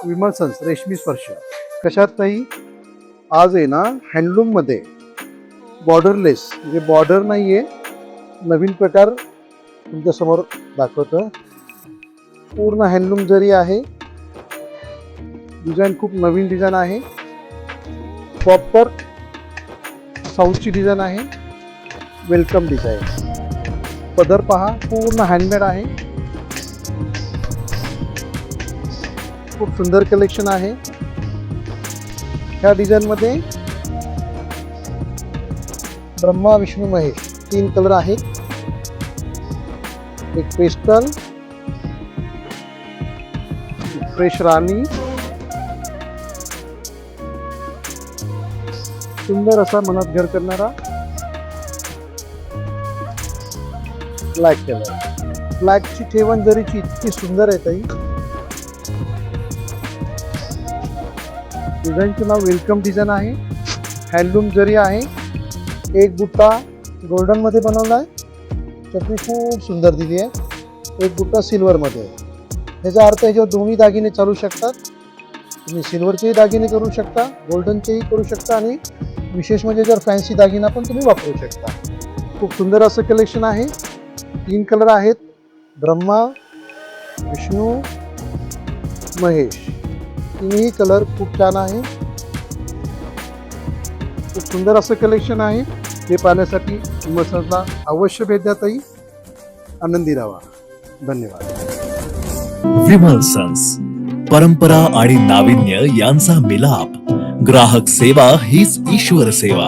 विमर्सन्स रेशमी स्पर्श कशात नाही. आज आहे ना हँडलूम मध्ये बॉर्डरलेस म्हणजे बॉर्डर नाहीये, नवीन प्रकार तुमच्या समोर दाखवतो. पूर्ण हँडलूम जरी आहे, डिझाईन खूप नवीन डिझाईन आहे, प्रॉपर साऊथची डिझाईन आहे. Welcome design. पदर पहा, पूर्ण हँडमेड आहे. खूप सुंदर कलेक्शन आहे. ह्या डिझाईन मध्ये ब्रह्मा विष्णू महेश 3 कलर आहेत. एक पेस्टल, फ्रेश राणी, सुंदर असा मनात घर करणारा ब्लॅक कलर. ब्लॅकची ठेवण जरीची इतकी सुंदर आहे ताई. डिझाईनचं नाव वेलकम डिझाईन आहे. हँडलूम जरी आहे. एक बुट्टा गोल्डन मध्ये बनवला आहे. चटणी खूप सुंदर दिली आहे. एक बुट्टा सिल्वर मध्ये आहे. याचा अर्थ याच्यावर दोन्ही दागिने चालू शकतात. तुम्ही सिल्वरचेही दागिने करू शकता, गोल्डनचेही करू शकता आणि विशेष म्हणजे जर फॅन्सी दागिना पण तुम्ही वापरू शकता. खूप सुंदर असं कलेक्शन आहे. 3 कलर आहेत. ब्रह्मा विष्णू महेश, तिन्ही कलर खूप छान आहे. खूप सुंदर असं कलेक्शन आहे. हे पाहण्यासाठी विमर्सन्सला अवश्य भेट द्या ताई. आनंदी राहा. धन्यवाद. विमर्सन्स, परंपरा आणि नाविन्य यांचा मिलाप. ग्राहक सेवा हीच ईश्वर सेवा.